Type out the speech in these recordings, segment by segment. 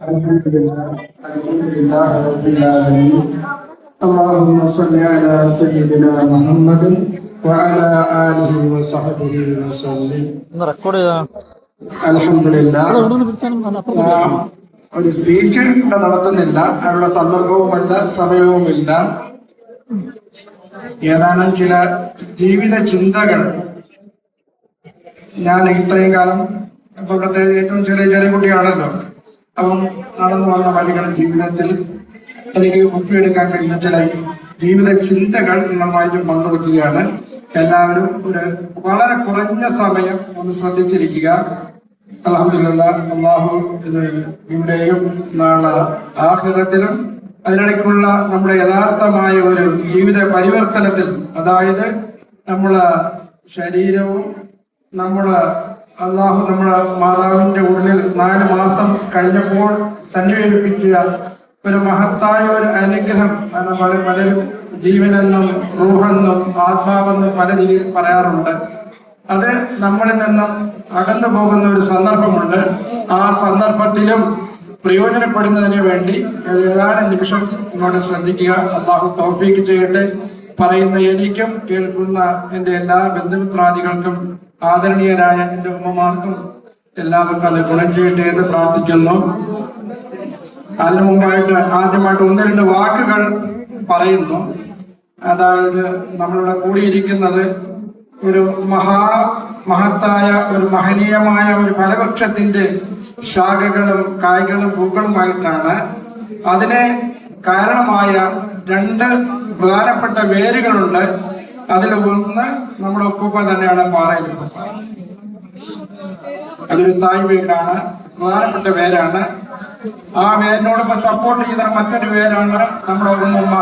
الحمد لله رب العالمين. اللهم صل على سيدنا محمد وعلى آله وصحبه وسلم. അൽഹംദുലില്ലാ. ഒരു സ്പീച്ച് നടത്തുന്നില്ല, അതിനുള്ള സന്ദർഭവുമല്ല സമയവുമില്ല. ഏതാനും ചില ജീവിത ചിന്തകൾ ഞാൻ ഇത്രയും കാലം ഇവിടുത്തെ ഏറ്റവും ചെറിയ കുട്ടിയാണല്ലോ. അപ്പം നടന്നു വന്ന വഴികളുടെ ജീവിതത്തിൽ എനിക്ക് ഒപ്പിയെടുക്കാൻ കഴിയുന്ന ചില ജീവിത ചിന്തകൾ നിങ്ങളുമായിട്ട് പങ്കുവെക്കുകയാണ്. എല്ലാവരും വളരെ കുറഞ്ഞ സമയം ഒന്ന് ശ്രദ്ധിച്ചിരിക്കുക. അൽഹംദുലില്ലാ, അല്ലാഹു ഇത് ഇവിടെയും നാളെ ആഖിറത്തിലും അതിനിടയ്ക്കുള്ള നമ്മുടെ യഥാർത്ഥമായ ഒരു ജീവിത പരിവർത്തനത്തിൽ, അതായത് നമ്മളെ ശരീരവും നമ്മുടെ നമ്മുടെ മാതാവിന്റെ ഉള്ളിൽ 4 മാസം കഴിഞ്ഞപ്പോൾ സന്നിവേശിപ്പിച്ച ഒരു മഹത്തായ ഒരു അനുഗ്രഹം. പലരും ജീവനെന്നും റൂഹെന്നും ആത്മാവെന്നും പല രീതിയിൽ പറയാറുണ്ട്. അത് നമ്മളിൽ നിന്നും അകന്നു പോകുന്ന ഒരു സന്ദർഭമുണ്ട്. ആ സന്ദർഭത്തിലും പ്രയോജനപ്പെടുന്നതിന് വേണ്ടി ഏതാനും നിമിഷം ഇങ്ങോട്ട് ശ്രദ്ധിക്കുക. അള്ളാഹു തൗഫീക്ക് ചെയ്യട്ടെ. പറയുന്ന എനിക്കും കേൾക്കുന്ന എൻ്റെ എല്ലാ ബന്ധുമിത്രാദികൾക്കും ആദരണീയരായ എൻ്റെ ഉമ്മമാർക്കും എല്ലാവർക്കും അത് ഗുണം ചെയ്യട്ടെ എന്ന് പ്രാർത്ഥിക്കുന്നു. അതിനു മുമ്പായിട്ട് ആദ്യമായിട്ട് 1-2 വാക്കുകൾ പറയുന്നു. അതായത് നമ്മളിവിടെ കൂടിയിരിക്കുന്നത് ഒരു മഹത്തായ ഒരു മഹനീയമായ ഒരു ഫലവൃക്ഷത്തിന്റെ ശാഖകളും കായ്കളും പൂക്കളുമായിട്ടാണ്. അതിന് കാരണമായ 2 പ്രധാനപ്പെട്ട വേരുകളുണ്ട്. അതിൽ ഒന്ന് നമ്മുടെ ഉപ്പുപ്പ തന്നെയാണ്, പാറയിൽ ഉപ്പുപ്പ. അതൊരു തായ് വേരാണ്, പ്രധാനപ്പെട്ട വേരാണ്. ആ വേരിനോടൊപ്പം സപ്പോർട്ട് ചെയ്ത മറ്റൊരു വേരാണ് നമ്മുടെ ഉമ്മ.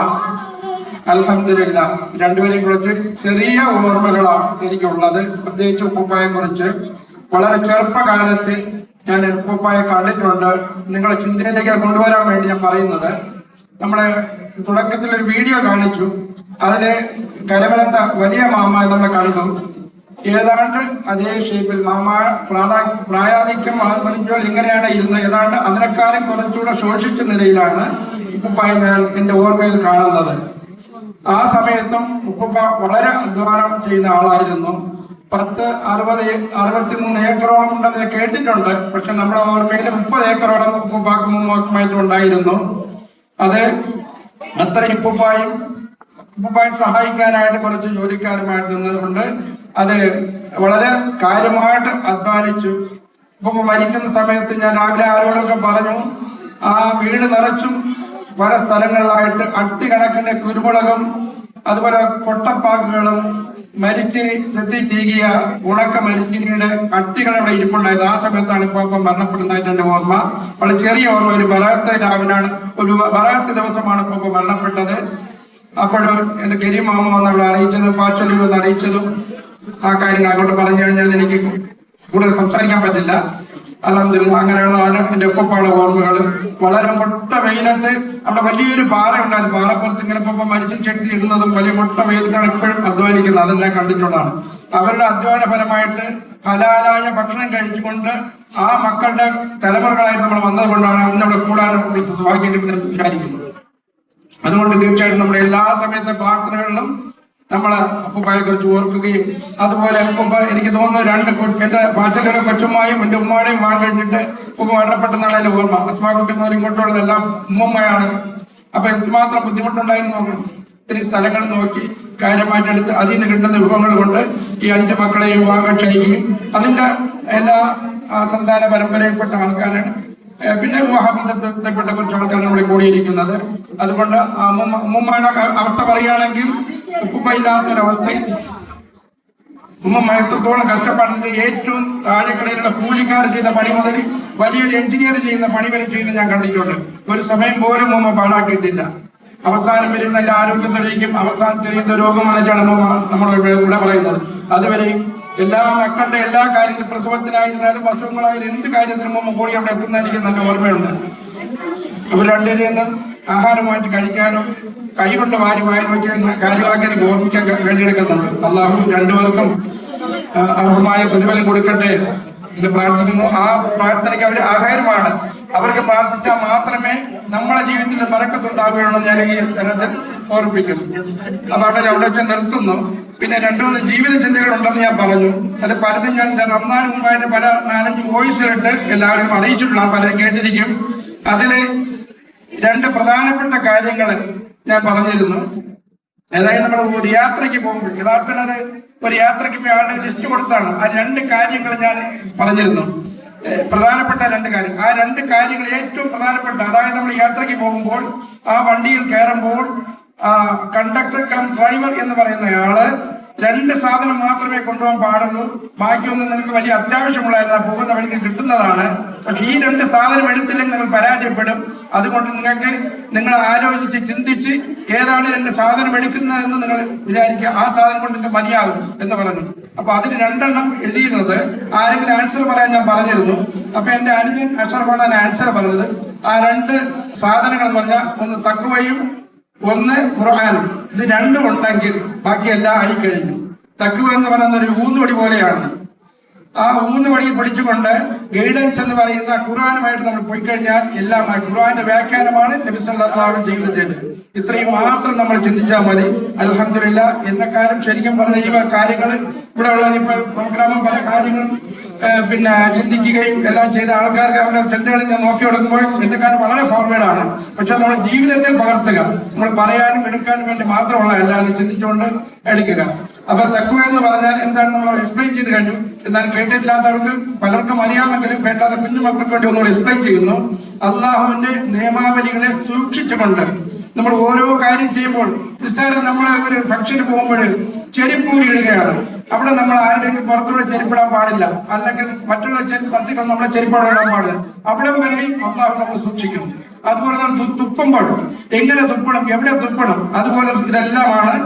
അൽഹംദുലില്ലാ, രണ്ടുപേരെയും കുറിച്ച് ചെറിയ ഓർമ്മകളാണ് എനിക്കുള്ളത്. പ്രത്യേകിച്ച് ഉപ്പുപ്പായെ കുറിച്ച് വളരെ ചെറുപ്പകാലത്ത് ഞാൻ ഉപ്പുപ്പായെ കണ്ടിട്ടുണ്ട്. നിങ്ങളെ ചിന്തയിലേക്ക് കൊണ്ടുവരാൻ വേണ്ടി ഞാൻ പറയുന്നത്, നമ്മളെ തുടക്കത്തിൽ ഒരു വീഡിയോ കാണിച്ചു. അതില് കരമനത്ത വലിയ മാമ നമ്മളെ കണ്ടു. ഏതാണ്ട് അതേ ഷേപ്പിൽ മാമ പ്രായാധിക്യം വലിച്ചോൾ ഇങ്ങനെയാണ് ഇരുന്നത്. ഏതാണ്ട് അതിനേക്കാളും കുറച്ചുകൂടെ ശോഷിച്ച നിലയിലാണ് ഉപ്പുപ്പായെ ഞാൻ എൻ്റെ ഓർമ്മയിൽ കാണുന്നത്. ആ സമയത്തും ഉപ്പുപ്പ വളരെ അധ്വാനം ചെയ്യുന്ന ആളായിരുന്നു. 63 ഏക്കറോളം ഉണ്ടെന്ന് ഞാൻ കേട്ടിട്ടുണ്ട്. പക്ഷെ നമ്മുടെ ഓർമ്മയിൽ 30 ഏക്കറോളം ഉപ്പുപ്പാക്കും ഉമ്മാക്കുമായിട്ടും ഉണ്ടായിരുന്നു. അത് അത്രയും ഉപ്പുപ്പായെ സഹായിക്കാനായിട്ട് കുറച്ച് ജോലിക്കാരുമായിട്ട് നിന്നതുകൊണ്ട് അത് വളരെ കാര്യമായിട്ട് അധ്വാനിച്ചു. ഉപ്പുപ്പ മരിക്കുന്ന സമയത്ത് ഞാൻ രാവിലെ ആരോടൊക്കെ പറഞ്ഞു, ആ വീട് നിറച്ചും പല സ്ഥലങ്ങളിലായിട്ട് അട്ടികണക്കിന് കുരുമുളകും അതുപോലെ കൊട്ടപ്പാക്കുകളും മരിച്ചിനി ചെത്തി ചീകിയ ഉണക്ക മരിച്ചിനിയുടെ അട്ടികൾ അവിടെ ഇരിപ്പുണ്ടായിരുന്നു. ആ സമയത്താണ് ഇപ്പം മരണപ്പെടുന്നതായിട്ട് എൻ്റെ ഓർമ്മ. വളരെ ചെറിയ ഓർമ്മ. ഒരു ബറാത്ത് ദിവസമാണ് ഇപ്പം മരണപ്പെട്ടത്. അപ്പോൾ എൻ്റെ കരീം മാമ വന്ന് അവിടെ അറിയിച്ചതും പാച്ചലി വന്ന് അറിയിച്ചതും ആ കാര്യങ്ങൾ അങ്ങോട്ട് പറഞ്ഞു കഴിഞ്ഞാൽ എനിക്ക് കൂടുതൽ സംസാരിക്കാൻ പറ്റില്ല. അൽഹംദുലില്ലാ, അങ്ങനെയുള്ളതാണ് എൻ്റെ ഉപ്പപ്പാടെ ഓർമ്മകൾ. വളരെ മുട്ട വെയിലത്ത് അവിടെ വലിയൊരു പാറ ഉണ്ടായിരുന്നു. പാറപ്പുറത്ത് ഇങ്ങനെ ഇപ്പം മരിച്ചും ചെട്ടി ഇടുന്നതും വലിയ മുട്ട വെയിലത്താണ് ഇപ്പോഴും അധ്വാനിക്കുന്നത്. അതെല്ലാം കണ്ടിട്ടുള്ളതാണ്. അവരുടെ അധ്വാന ഫലമായിട്ട് ഹലാലായ ഭക്ഷണം കഴിച്ചുകൊണ്ട് ആ മക്കളുടെ തലമുറകളായിട്ട് നമ്മൾ വന്നത് കൊണ്ടാണ് ഇന്നവിടെ കൂടാൻ ഭാഗ്യം കിട്ടുന്നതെന്ന് വിചാരിക്കുന്നത്. അതുകൊണ്ട് തീർച്ചയായിട്ടും നമ്മുടെ എല്ലാ സമയത്തെ പ്രാർത്ഥനകളിലും നമ്മളെ ഉപ്പുപ്പായെ കുറിച്ച് ഓർക്കുകയും, അതുപോലെ ഉപ്പുപ്പ എനിക്ക് തോന്നുന്നു എൻ്റെ പാച്ചലിയുടെ കൊച്ചുമ്മായും എൻ്റെ ഉമ്മാടെയും വാങ്ങി കഴിഞ്ഞിട്ട് ഉപ്പ മരണപ്പെട്ടെന്നാണ് എൻ്റെ ഓർമ്മ. അസ്മാക്കുട്ടി മുതൽ ഇങ്ങോട്ടുള്ളതെല്ലാം ഉമ്മയാണ്. അപ്പൊ എന്തുമാത്രം ബുദ്ധിമുട്ടുണ്ടായിരുന്നു നോക്കണം. ഇത്തിരി സ്ഥലങ്ങൾ നോക്കി കാര്യമായിട്ടെടുത്ത് അതിൽ നിന്ന് കിട്ടുന്ന വിഭവങ്ങൾ കൊണ്ട് ഈ 5 മക്കളെയും വിവാഹം ചെയ്യുകയും അതിൻ്റെ എല്ലാ സന്താന പരമ്പരയിൽപ്പെട്ട ആൾക്കാരാണ്. പിന്നെ വിവാഹബന്ധപ്പെട്ട കുറച്ച് ആൾക്കാർ നമ്മുടെ കൂടിയിരിക്കുന്നത്. അതുകൊണ്ട് ഉമ്മയുടെ അവസ്ഥ പറയുകയാണെങ്കിൽ ഉപ്പുപ്പ ഇല്ലാത്തൊരവസ്ഥയിൽ ഉമ്മ എത്രത്തോളം കഷ്ടപ്പെടുന്നത്, ഏറ്റവും താഴെക്കടയിലുള്ള കൂലിക്കാർ ചെയ്ത പണി മുതൽ വലിയൊരു എഞ്ചിനീയർ ചെയ്യുന്ന പണി വരെ ചെയ്യുന്നത് ഞാൻ കണ്ടിട്ടുണ്ട്. ഒരു സമയം പോലും ഉമ്മ പാഴാക്കിയിട്ടില്ല. അവസാനം വരെ നല്ല ആരോഗ്യത്തിലേക്കും അവസാനം ചെയ്യുന്ന രോഗം വന്നിട്ടാണ് നമ്മൾ ഇവിടെ പറയുന്നത്. അതുവരെയും എല്ലാ മക്കളുടെ എല്ലാ കാര്യത്തിലും, പ്രസവത്തിനായിരുന്നാലും അസുഖങ്ങളായാലും എന്ത് കാര്യത്തിനും മുമ്പ് കൂടി അവിടെ എത്തുന്ന എനിക്ക് നല്ല ഓർമ്മയുണ്ട്. അവർ രണ്ടുപേരെയും ആഹാരമായിട്ട് കഴിക്കാനും കൈകൊണ്ട് വാരി വായിൽ വെച്ച് കാര്യങ്ങളൊക്കെ എനിക്ക് ഓർമ്മിക്കാൻ കഴിഞ്ഞെടുക്കുന്നുണ്ട്. അള്ളാഹു രണ്ടുപേർക്കും അർഹമായ പ്രതിഫലം കൊടുക്കട്ടെ. ഇത് പ്രാർത്ഥിക്കുന്നു. ആ പ്രാർത്ഥനയ്ക്ക് അവർ ആഹാരമാണ്. അവർക്ക് പ്രാർത്ഥിച്ചാൽ മാത്രമേ നമ്മുടെ ജീവിതത്തിൽ ബറക്കത്തുണ്ടാകുകയുള്ളൂ ഞാൻ ഈ സ്ഥലത്തിൽ ഓർമ്മിപ്പിക്കുന്നു. അപ്പൊ അവിടെ വെച്ച് നിർത്തുന്നു. പിന്നെ 2-3 ജീവിത ചിന്തകളുണ്ടെന്ന് ഞാൻ പറഞ്ഞു. അത് പലതും ഞാൻ റംസാൻ മുമ്പായിട്ട് പല 4-5 വോയിസിലിട്ട് എല്ലാവരും അറിയിച്ചിട്ടുള്ള പലരും കേട്ടിരിക്കും. അതില് 2 പ്രധാനപ്പെട്ട കാര്യങ്ങൾ ഞാൻ പറഞ്ഞിരുന്നു. അതായത് നമ്മൾ ഒരു യാത്രയ്ക്ക് പോകുമ്പോൾ യഥാർത്ഥത്തിൽ അത് ഒരു യാത്രയ്ക്ക് പോയി ആളുടെ ലിസ്റ്റ് കൊടുത്താണ്. ആ 2 കാര്യങ്ങൾ ഞാൻ പറഞ്ഞിരുന്നു, പ്രധാനപ്പെട്ട 2 കാര്യം. ആ 2 കാര്യങ്ങൾ ഏറ്റവും പ്രധാനപ്പെട്ട, അതായത് നമ്മൾ യാത്രയ്ക്ക് പോകുമ്പോൾ ആ വണ്ടിയിൽ കയറുമ്പോൾ കണ്ടക്ടർ കം ഡ്രൈവർ എന്ന് പറയുന്നയാള് 2 സാധനം മാത്രമേ കൊണ്ടുപോകാൻ പാടുള്ളൂ. ബാക്കിയൊന്നും നിങ്ങൾക്ക് വലിയ അത്യാവശ്യമുള്ളതല്ല, പോകുന്ന വഴിക്ക് കിട്ടുന്നതാണ്. പക്ഷെ ഈ 2 സാധനം എടുത്തില്ലെങ്കിൽ നിങ്ങൾ പരാജയപ്പെടും. അതുകൊണ്ട് നിങ്ങൾ ആലോചിച്ച് ചിന്തിച്ച് ഏതാണ് 2 സാധനം എടുക്കുന്നതെന്ന് നിങ്ങൾ വിചാരിക്കുക. ആ സാധനം കൊണ്ട് നിങ്ങൾക്ക് മതിയാകും എന്ന് പറഞ്ഞു. അപ്പൊ അതിന് 2 എണ്ണം എഴുതിയിരുന്നത് ആരെങ്കിലും ആൻസർ പറയാൻ ഞാൻ പറഞ്ഞിരുന്നു. അപ്പൊ എന്റെ അനുജൻ അഷറഫാണ് ആൻസർ പറഞ്ഞത്. ആ 2 സാധനങ്ങൾ എന്ന് പറഞ്ഞാൽ ഒന്ന് തഖ്വയും ഒന്ന് ഖുർആനും. ഇത് 2 ഉണ്ടെങ്കിൽ ബാക്കിയെല്ലാം ആയിക്കഴിഞ്ഞു. തഖ്വ എന്ന് പറയുന്ന ഒരു ഊന്നുവടി പോലെയാണ്. ആ ഊന്നുവടിയിൽ പിടിച്ചുകൊണ്ട് ഗൈഡൻസ് എന്ന് പറയുന്ന ഖുർആനുമായിട്ട് നമ്മൾ പോയി കഴിഞ്ഞാൽ എല്ലാം ഖുർആന്റെ വ്യാഖ്യാനമാണ് നബി സല്ലല്ലാഹു അലൈഹി വസല്ലം ജീവിതത്തിൽ. ഇത്രയും മാത്രം നമ്മൾ ചിന്തിച്ചാൽ മതി. അൽഹംദുലില്ലാ എന്നെക്കാലം ശരിക്കും പറഞ്ഞ ഈ കാര്യങ്ങൾ ഇവിടെ ഉള്ള ഇപ്പോൾ പ്രോഗ്രാമും പല കാര്യങ്ങളും പിന്നെ ചിന്തിക്കുകയും എല്ലാം ചെയ്ത ആൾക്കാർക്ക് അവരുടെ ചിന്തകളിൽ ഞാൻ നോക്കിയെടുക്കുമ്പോൾ എന്റെ കാര്യം വളരെ ഫോർവേഡാണ്. പക്ഷെ നമ്മുടെ ജീവിതത്തിൽ പകർത്തുക, നമ്മൾ പറയാനും എടുക്കാനും വേണ്ടി മാത്രമുള്ള അല്ലാതെ ചിന്തിച്ചുകൊണ്ട് എടുക്കുക. അപ്പൊ തഖ്വ എന്ന് പറഞ്ഞാൽ എന്താണ് നമ്മൾ എക്സ്പ്ലെയിൻ ചെയ്ത് കഴിഞ്ഞു. എന്നാൽ കേട്ടിട്ടില്ലാത്തവർക്ക് പലർക്കും അറിയാമെങ്കിലും കേട്ടാത്ത കുഞ്ഞു മക്കൾക്ക് വേണ്ടി ഒന്നുകൂടെ എക്സ്പ്ലെയിൻ ചെയ്യുന്നു. അള്ളാഹുവിന്റെ നിയമാവലികളെ സൂക്ഷിച്ചുകൊണ്ട് നമ്മൾ ഓരോ കാര്യം ചെയ്യുമ്പോൾ, നിസ്സാരം നമ്മൾ ഒരു ഫംഗ്ഷന് പോകുമ്പോൾ ചെരുപ്പൂരി ഇടുകയാണ്, അവിടെ നമ്മൾ ആരുടെയും പുറത്തൂടെ ചെരുപ്പിടാൻ പാടില്ല, അല്ലെങ്കിൽ മറ്റുള്ള ചെരുപ്പ് തട്ടികൾ നമ്മളെ ചെരുപ്പോടെ ഇടാൻ പാടില്ല. അവിടെ വരെയും അള്ളാഹു നമ്മൾ സൂക്ഷിക്കണം. അതുപോലെ നമ്മൾ തുപ്പുമ്പോൾ എങ്ങനെ തുപ്പണം, എവിടെ തുപ്പണം, അതുപോലെ ഇതെല്ലാമാണ്.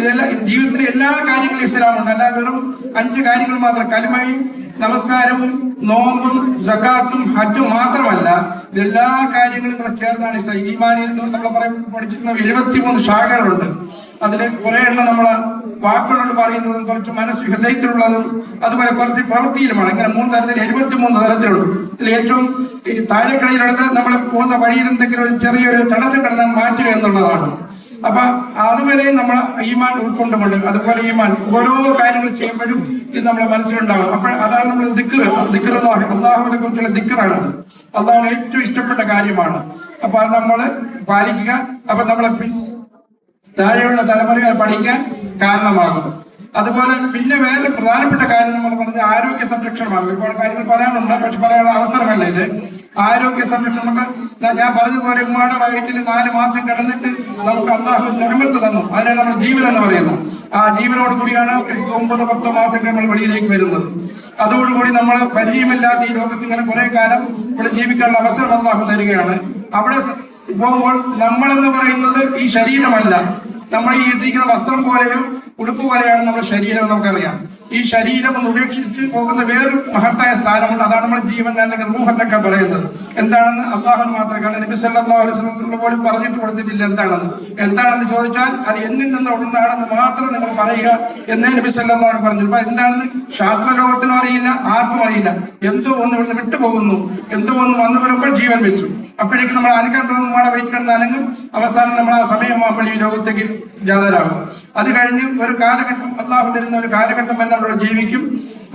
ഇതെല്ലാം ജീവിതത്തിലെ എല്ലാ കാര്യങ്ങളും ഇസ്ലാമുണ്ട്. അല്ലാതെ വെറും 5 കാര്യങ്ങൾ മാത്രം, കലിമയും നമസ്കാരവും നോമ്പും സകാത്തും ഹജ്ജും മാത്രമല്ല, ഇതെല്ലാ കാര്യങ്ങളും കൂടെ ചേർന്നാണ് ഇസ്ലാം. ഈമാനിൽ നമ്മൾ പഠിച്ചിരുന്ന 73 ശാഖകളുണ്ട്. അതിൽ കുറെ എണ്ണം നമ്മളെ വാക്കുകളോട് പറയുന്നതും കുറച്ച് മനസ്സ് ഹൃദയത്തിലുള്ളതും അതുപോലെ കുറച്ച് പ്രവൃത്തിയിലുമാണ്. ഇങ്ങനെ 3 തരത്തിൽ 73 തരത്തിലുണ്ട്. ഇതിൽ ഏറ്റവും ഈ താഴെക്കടയിലെടുത്ത് നമ്മൾ പോകുന്ന വഴിയിൽ എന്തെങ്കിലും ഒരു ചെറിയൊരു തടസ്സം കിടന്നാൽ മാറ്റുക എന്നുള്ളതാണ്. അപ്പൊ അതുവരെ നമ്മൾ ഈമാൻ ഉൾക്കൊണ്ടുകൊണ്ട്, അതുപോലെ ഈമാൻ ഓരോ കാര്യങ്ങൾ ചെയ്യുമ്പോഴും ഇത് നമ്മളെ മനസ്സിലുണ്ടാകും. അപ്പോൾ അതാണ് നമ്മൾ ദിക്ർ അള്ളാഹുവിനെ കുറിച്ചുള്ള ദിക്റാണത്. അള്ളാഹുവിന് ഏറ്റവും ഇഷ്ടപ്പെട്ട കാര്യമാണ്. അപ്പൊ അത് നമ്മൾ പാലിക്കുക. അപ്പൊ നമ്മളെ താഴെയുള്ള തലമുറകൾ പഠിക്കാൻ കാരണമാകും. അതുപോലെ പിന്നെ വേറെ പ്രധാനപ്പെട്ട കാര്യം നമ്മൾ പറഞ്ഞ ആരോഗ്യ സംരക്ഷണമാണ്. ഒരുപാട് കാര്യങ്ങൾ പറയാനുണ്ട്, പക്ഷെ പറയാനുള്ള അവസരമല്ല ഇത്. ആരോഗ്യ സംരക്ഷണം നമുക്ക് ഞാൻ പറഞ്ഞതുപോലെ ഉമ്മയുടെ വയറ്റിൽ 4 മാസം കിടന്നിട്ട് നമുക്ക് അള്ളാഹു നിഅമത്ത് തന്നു. അതിനാണ് നമ്മൾ ജീവൻ എന്ന് പറയുന്നത്. ആ ജീവനോട് കൂടിയാണ് 9-10 മാസം നമ്മൾ വെളിയിലേക്ക് വരുന്നത്. അതോടുകൂടി നമ്മൾ പരിചയമില്ലാത്ത ഈ ലോകത്ത് ഇങ്ങനെ കുറെ കാലം ഇവിടെ ജീവിക്കാനുള്ള അവസരം അള്ളാഹു തരികയാണ്. അവിടെ പോകുമ്പോൾ നമ്മളെന്ന് പറയുന്നത് ഈ ശരീരമല്ല, നമ്മൾ ഈ ഇട്ടിരിക്കുന്ന വസ്ത്രം പോലെയോ ഉടുപ്പ് പോലെയാണ് നമ്മുടെ ശരീരം. നമുക്കറിയാം ഈ ശരീരം ഒന്ന് ഉപേക്ഷിച്ച് പോകുന്ന വേറൊരു മഹത്തായ സ്ഥാനമുണ്ട്. അതാണ് നമ്മുടെ ജീവൻ അല്ലെങ്കിൽ റൂഹ് എന്നൊക്കെ പറയുന്നത്. എന്താണെന്ന് അള്ളാഹു മാത്രമേ, നബി സല്ലല്ലാഹു അലൈഹി വസല്ലം പോലും പറഞ്ഞിട്ട് കൊടുത്തിട്ടില്ല എന്താണെന്ന് ചോദിച്ചാൽ അത് എന്നിൽ നിന്ന് ഒന്നാണെന്ന് മാത്രം നിങ്ങൾ പറയുക എന്നേ നബി സല്ലല്ലാഹു അലൈഹി വസല്ലം പറഞ്ഞു. അപ്പൊ എന്താണെന്ന് ശാസ്ത്രലോകത്തിനും അറിയില്ല, ആർക്കും അറിയില്ല. എന്തോ ഒന്ന് ഇവിടുന്ന് വിട്ടുപോകുന്നു, എന്തോ ഒന്ന് വന്നു വരുമ്പോൾ ജീവൻ വെച്ചു. അപ്പോഴേക്കും നമ്മൾ അനക്കാൻ നമ്മുടെ വെയിറ്റ് കിടന്ന് അനങ്ങും. അവസാനം നമ്മൾ ആ സമയമാകുമ്പോൾ ഈ ലോകത്തേക്ക് ജാതരാകും. അത് കഴിഞ്ഞ് ഒരു കാലഘട്ടം അള്ളാഹു തരുന്ന ഒരു കാലഘട്ടം വരെ നമ്മൾ ജീവിക്കും.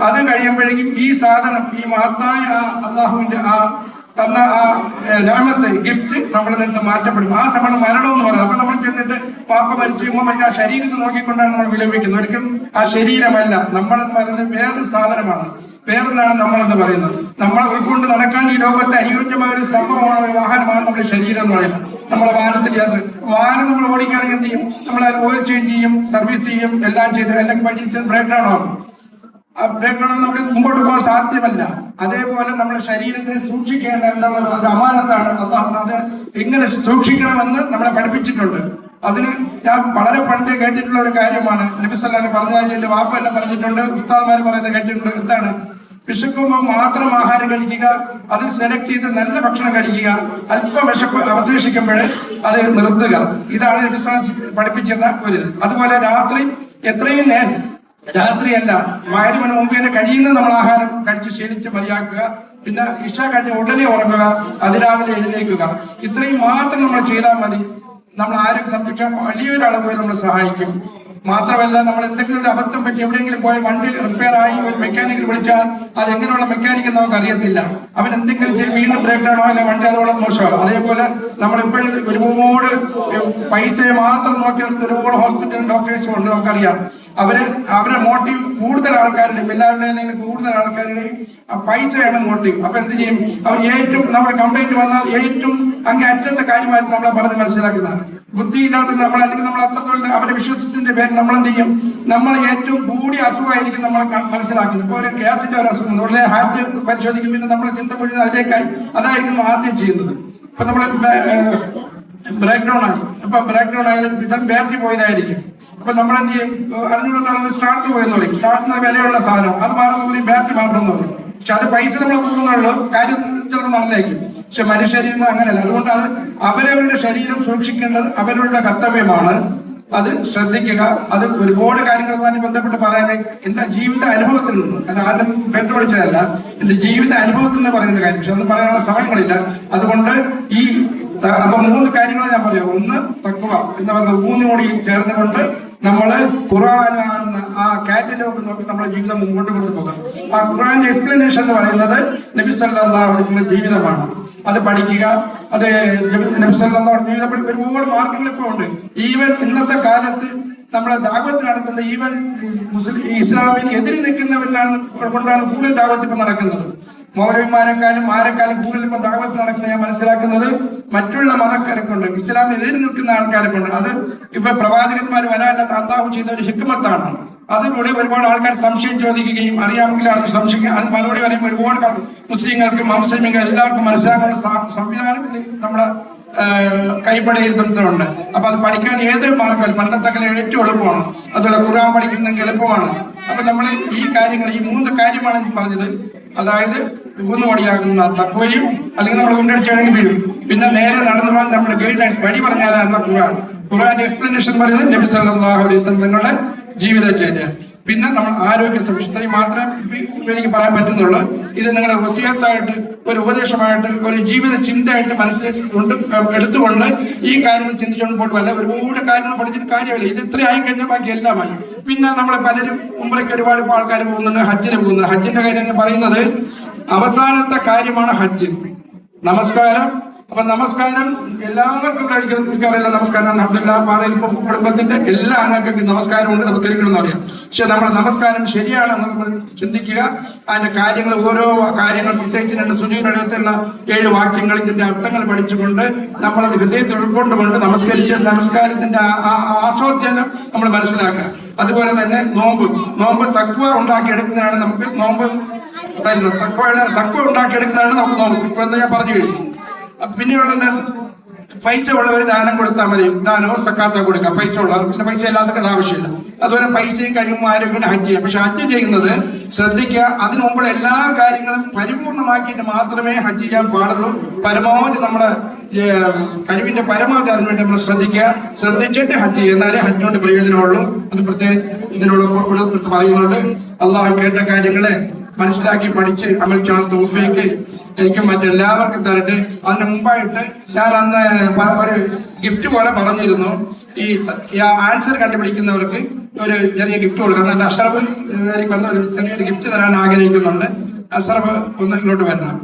അത് കഴിയുമ്പോഴേക്കും ഈ സാധനം, ഈ മഹത്തായ അള്ളാഹുവിന്റെ ആ തന്ന ആ നിഅമത്ത് ഗിഫ്റ്റ് നമ്മുടെ നേരത്തെ മാറ്റപ്പെടും. ആ സമയം മരണം എന്ന് പറയുന്നത്. അപ്പൊ നമ്മൾ ചെന്നിട്ട് പാപ്പ മരിച്ചു, ഉമ്മ മരിച്ചു, ആ ശരീരത്തെ നോക്കിക്കൊണ്ടാണ് നമ്മൾ വിലപിക്കുന്നത്. ഒരിക്കലും ആ ശരീരമല്ല, നമ്മളെന്ന് പറയുന്നത് വേറൊരു സാധനമാണ്, വേറൊന്നാണ് നമ്മളെന്ന് പറയുന്നത്. നമ്മളെ ഉൾക്കൊണ്ട് നടക്കാൻ ഈ ലോകത്തെ അനുയോജ്യമായ ഒരു സംഭവമാണ്, ഒരു വാഹനമാണ് നമ്മുടെ ശരീരം എന്ന് പറയുന്നത്. നമ്മളെ വാഹനത്തിൽ യാത്ര, വാഹനം നമ്മൾ ഓടിക്കുകയാണെങ്കിൽ എന്ത് ചെയ്യും, നമ്മൾ ഓയിൽ ചേഞ്ച് ചെയ്യും, സർവീസ് ചെയ്യും, എല്ലാം ചെയ്ത്, അല്ലെങ്കിൽ പഠിച്ച് ബ്രേക്ക് ഡൗൺ ആകും. ആ ബ്രേക്ക് ഡൗൺ നമുക്ക് മുമ്പോട്ട് പോകാൻ സാധ്യമല്ല. അതേപോലെ നമ്മുടെ ശരീരത്തെ സൂക്ഷിക്കേണ്ട എന്നുള്ള ഒരു അമാനത്താണ്. അള്ളാഹു അത് എങ്ങനെ സൂക്ഷിക്കണമെന്ന് നമ്മളെ പഠിപ്പിച്ചിട്ടുണ്ട്. അതിന് ഞാൻ വളരെ പണ്ട് കേട്ടിട്ടുള്ള ഒരു കാര്യമാണ്. നബി സല്ലല്ലാഹു അലൈഹി വസല്ലം പറഞ്ഞ എന്റെ വാപ്പ എന്നെ പറഞ്ഞിട്ടുണ്ട്, ഉസ്താദ്മാർ പറയുന്നത് കേട്ടിട്ടുണ്ട്. എന്താണ്? വിശക്കുമ്പോൾ മാത്രം ആഹാരം കഴിക്കുക, അതിൽ സെലക്ട് ചെയ്ത് നല്ല ഭക്ഷണം കഴിക്കുക, അല്പം വിശപ്പ് അവശേഷിക്കുമ്പോൾ അത് നിർത്തുക. ഇതാണ് നബി സല്ലല്ലാഹു അലൈഹി വസല്ലം പഠിപ്പിച്ചിരുന്ന ഒരു. അതുപോലെ രാത്രി എത്രയും രാത്രിയല്ല, മഗ്‌രിബിന് മുമ്പ് തന്നെ കഴിയുന്ന നമ്മൾ ആഹാരം കഴിച്ച് ശീലിച്ച് മതിയാക്കുക. പിന്നെ ഇശ കഴിഞ്ഞ് ഉടനെ ഉറങ്ങുക, അതിരാവിലെ എഴുന്നേൽക്കുക. ഇത്രയും മാത്രം നമ്മൾ ചെയ്താൽ മതി. നമ്മൾ ആരോഗ്യം സംരക്ഷിക്കാൻ വലിയൊരു അളവ് നമ്മൾ സഹായിക്കും. മാത്രമല്ല, നമ്മൾ എന്തെങ്കിലും ഒരു അബദ്ധം പറ്റി എവിടെയെങ്കിലും പോയി വണ്ടി റിപ്പയർ ആയി ഒരു മെക്കാനിക്കിൽ വിളിച്ചാൽ അത് എങ്ങനെയുള്ള മെക്കാനിക്ക് നമുക്ക് അറിയത്തില്ല. അവൻ എന്തെങ്കിലും ചെയ്ത് വീണ്ടും ബ്രേക്ക് ഡൗൺ ആയാലും വണ്ടി അതോളം മോശമാകും. അതേപോലെ നമ്മൾ ഇപ്പോഴും ഒരുപാട് പൈസയെ മാത്രം നോക്കി ഒരുപാട് ഹോസ്പിറ്റലും ഡോക്ടേഴ്സും ഉണ്ട്, നമുക്കറിയാം. അവരെ മോട്ടീവ് കൂടുതൽ ആൾക്കാരുടെയും എല്ലാവരുടെയും കൂടുതൽ ആൾക്കാരുടെയും പൈസയാണ് മോട്ടീവ്. അപ്പൊ എന്ത് ചെയ്യും? അവർ ഏറ്റവും നമ്മുടെ കംപ്ലൈന്റ് വന്നാൽ ഏറ്റവും അങ്ങേ അറ്റത്തെ കാര്യമായിട്ട് നമ്മളെ പറഞ്ഞ് മനസ്സിലാക്കുന്നത്. ബുദ്ധിയില്ലാത്ത നമ്മൾ, അല്ലെങ്കിൽ നമ്മൾ അത്രത്തോളം അവരെ വിശ്വസിച്ചതിന്റെ പേര് നമ്മൾ എന്ത് ചെയ്യും? നമ്മൾ ഏറ്റവും കൂടിയ അസുഖമായിരിക്കും നമ്മൾ മനസ്സിലാക്കുന്നത്. ഇപ്പോൾ ഒരു ഗ്യാസിന്റെ ഒരു അസുഖം, ഉടനെ ഹാർട്ട് പരിശോധിക്കും. പിന്നെ നമ്മൾ ചിന്ത മുഴുവൻ അതിലേക്കായി, അതായിരിക്കും ആദ്യം ചെയ്യുന്നത്. ഇപ്പൊ നമ്മൾ ബ്രേക്ക് ഡൗൺ ആയി, അപ്പൊ ബ്രേക്ക് ഡൗൺ ആയാലും ഇതം ബാറ്ററി പോയതായിരിക്കും. അപ്പൊ നമ്മൾ എന്ത് ചെയ്യും? അറിഞ്ഞുകൊടുത്താണ് സ്റ്റാർട്ട് പോയെന്ന് പറയും. സ്റ്റാർട്ടിന് വിലയുള്ള സാധനം അത് മാറുന്ന ബാറ്ററി മാറണമെന്ന് പറയും. പക്ഷെ അത് പൈസ നമ്മൾ പോകുന്നുള്ളൂ, കാര്യം ചിലപ്പോൾ നടന്നേക്കും. പക്ഷെ മനുഷ്യരീരം അങ്ങനെയല്ല. അതുകൊണ്ട് അത് അവരവരുടെ ശരീരം സൂക്ഷിക്കേണ്ടത് അവരുടെ കർത്തവ്യമാണ്. അത് ശ്രദ്ധിക്കുക. അത് ഒരുപാട് കാര്യങ്ങളുമായി ബന്ധപ്പെട്ട് പറയാൻ എന്റെ ജീവിത അനുഭവത്തിൽ നിന്ന്, അത് ആരും കണ്ടുപിടിച്ചതല്ല, എന്റെ ജീവിത അനുഭവത്തിൽ നിന്ന് പറയുന്ന കാര്യം. പക്ഷെ അതൊന്നും പറയാനുള്ള സമയങ്ങളില്ല. അതുകൊണ്ട് അപ്പൊ 3 കാര്യങ്ങൾ ഞാൻ പറയാം. ഒന്ന്, തഖ്വ എന്ന് പറയുന്ന ഊന്നിയോടി ചേർന്നുകൊണ്ട് നമ്മള് ഖുർആൻ ആ കാറ്റലോഗ് നോക്കി നമ്മുടെ ജീവിതം മുമ്പോട്ട് കൊണ്ടുപോകാം. ആ ഖുർആന്റെ എക്സ്പ്ലനേഷൻ എന്ന് പറയുന്നത് നബി സല്ലല്ലാഹു അലൈഹി വസല്ലം ജീവിതമാണ്. അത് പഠിക്കുക. അത് നബി സല്ലല്ലാഹു അലൈഹി ജീവിതം ഒരുപാട് മാർഗങ്ങൾ ഇപ്പോൾ ഉണ്ട്. ഈവൻ ഇന്നത്തെ കാലത്ത് നമ്മളെ ദാവത്ത് നടത്തുന്ന ഈവൻ ഇസ്ലാമിന് എതിരി നിൽക്കുന്നവരിലാണ് കൊണ്ടാണ് കൂടുതൽ ദാവത്ത് ഇപ്പൊ നടക്കുന്നത്. മൗലവിമാരെക്കാളും ആരെക്കാളും കൂടുതൽ ഇപ്പൊ ദാവത്ത് നടക്കുന്നത് ഞാൻ മനസ്സിലാക്കുന്നത് മറ്റുള്ള മതക്കാരെ കൊണ്ട്, ഇസ്ലാമിന് എതിരി നിൽക്കുന്ന ആൾക്കാരെ കൊണ്ട്. അത് ഇപ്പൊ പ്രവാചകന്മാർ വരാനല്ലാത്ത അള്ളാഹു ചെയ്ത ഒരു ഹിക്മത്താണ്. അതിലൂടെ ഒരുപാട് ആൾക്കാർ സംശയം ചോദിക്കുകയും അറിയാമെങ്കിൽ അവർക്ക് സംശയിക്കും. അത് മറുപടി പറയുമ്പോൾ ഒരുപാട് മുസ്ലിങ്ങൾക്കും അമുസ്ലിങ്ങൾ എല്ലാവർക്കും മനസ്സിലാക്കാനുള്ള സംവിധാനം നമ്മുടെ കൈപ്പടയിൽ തന്നിട്ടുണ്ട്. അപ്പൊ അത് പഠിക്കാൻ ഏതൊരു മാർഗ്ഗം പണ്ടത്തെ ഏറ്റവും എളുപ്പമാണ്. അതുപോലെ ഖുർആൻ പഠിക്കുന്നെങ്കിൽ എളുപ്പമാണ്. അപ്പൊ നമ്മൾ ഈ കാര്യങ്ങൾ, ഈ 3 കാര്യമാണ് എനിക്ക് പറഞ്ഞത്. അതായത് ഊന്നുവടിയാകുന്ന തഖ്വയും, അല്ലെങ്കിൽ നമ്മൾ കൊണ്ടടിച്ചാണെങ്കിൽ വീഴും. പിന്നെ നേരെ നടന്നു പോകാൻ നമ്മുടെ ഗൈഡ് ലൈൻസ് വഴി പറഞ്ഞാലാണ് ഖുർആന്റെ എക്സ്പ്ലനേഷൻ പറയുന്നത് നബി സല്ലല്ലാഹു അലൈഹി വസല്ലം നിങ്ങളുടെ ജീവിതചര്യ. പിന്നെ നമ്മൾ ആരോഗ്യ സംരക്ഷണം മാത്രമേ എനിക്ക് പറയാൻ പറ്റുന്നുള്ളൂ. ഇത് നിങ്ങളുടെ വസിയത്തായിട്ട്, ഒരു ഉപദേശമായിട്ട്, ഒരു ജീവിത ചിന്തയായിട്ട് മനസ്സിൽ എടുത്തുകൊണ്ട് ഈ കാര്യങ്ങൾ ചിന്തിച്ചുകൊണ്ട് പോകല്ല. ഒരുപാട് കാര്യങ്ങൾ പഠിച്ചിട്ട് കാര്യമില്ല. ഇത് ഇത്ര ആയി കഴിഞ്ഞാൽ ബാക്കി എല്ലാമായി. പിന്നെ നമ്മളെ പലരും മുമ്പേക്ക് ഒരുപാട് ആൾക്കാർ പോകുന്നുണ്ട്, ഹജ്ജിന് പോകുന്നുണ്ട്. ഹജ്ജിന്റെ കാര്യം എന്ന് പറയുന്നത് അവസാനത്തെ കാര്യമാണ് ഹജ്ജ്, നമസ്കാരം. അപ്പൊ നമസ്കാരം എല്ലാവർക്കും മിക്കവാറില്ല നമസ്കാരം. അൽഹംദുലില്ലാഹ് പാറയിൽ കുടുംബത്തിന്റെ എല്ലാ അംഗങ്ങൾക്കും നമസ്കാരം ഉണ്ട്, നമുക്ക് തിരിക്കണമെന്ന് അറിയാം. പക്ഷെ നമ്മുടെ നമസ്കാരം ശരിയാണെന്ന് നമ്മൾ ചിന്തിക്കുക. അതിന്റെ കാര്യങ്ങൾ, ഓരോ കാര്യങ്ങൾ, പ്രത്യേകിച്ച് 2 സുജൂദിനടുത്തുള്ള 7 വാക്യങ്ങൾ, ഇതിന്റെ അർത്ഥങ്ങൾ പഠിച്ചുകൊണ്ട് നമ്മളത് ഹൃദയത്തിൽ ഉൾക്കൊണ്ടുകൊണ്ട് നമസ്കാരത്തിന്റെ ആസ്വാദ്യം നമ്മൾ മനസ്സിലാക്കുക. അതുപോലെ തന്നെ നോമ്പ് തഖ്വ ഉണ്ടാക്കിയെടുക്കുന്നതാണ് നമുക്ക് നോമ്പ് തരുന്നത്. തഖ്വ ഉണ്ടാക്കിയെടുക്കുന്നതാണ് നമുക്ക് നോമ്പ്. തഖ്വ എന്ന് ഞാൻ പറഞ്ഞു കഴിഞ്ഞു. പിന്നെയുള്ള പൈസ ഉള്ളവർ ദാനം കൊടുത്താൽ മതി. ദാനമോ സക്കാത്തോ കൊടുക്കാം. പൈസ ഉള്ളവർ, പിന്നെ പൈസ ഇല്ലാത്തവർക്ക് അത് ആവശ്യമില്ല. അതുപോലെ പൈസയും കഴിവും ആരോഗ്യം ഹജ്ജ് ചെയ്യാം. പക്ഷെ ഹജ്ജ് ചെയ്യുന്നത് ശ്രദ്ധിക്കുക, അതിനു മുമ്പുള്ള എല്ലാ കാര്യങ്ങളും പരിപൂർണമാക്കിയിട്ട് മാത്രമേ ഹജ്ജ് ചെയ്യാൻ പാടുള്ളൂ. പരമാവധി നമ്മുടെ കഴിവിന്റെ പരമാവധി അതിനുവേണ്ടി നമ്മൾ ശ്രദ്ധിച്ചിട്ട് ഹജ്ജ് ചെയ്യുക. എന്നാലേ ഹജ്ജിനോട് പ്രയോജനമുള്ളൂ. അത് പ്രത്യേകം ഇതിനോട് പറയുന്നുണ്ട്. അള്ളാഹു കേട്ട കാര്യങ്ങളെ മനസ്സിലാക്കി പഠിച്ച് അമൽ ചെയ്യാൻ തൗഫീഖ് എനിക്കും മറ്റെല്ലാവർക്കും തരട്ടെ. അതിന് മുമ്പായിട്ട് ഞാൻ അന്ന് ഒരു ഗിഫ്റ്റ് പോലെ പറഞ്ഞിരുന്നു, ഈ ആൻസർ കണ്ടുപിടിക്കുന്നവർക്ക് ഒരു ചെറിയ ഗിഫ്റ്റ് കൊടുക്കണം. എന്നിട്ട് അഷ്റഫ് വന്ന് ഒരു ചെറിയൊരു ഗിഫ്റ്റ് തരാൻ ആഗ്രഹിക്കുന്നുണ്ട്. അഷ്റഫ് ഒന്ന് ഇങ്ങോട്ട് വരണം.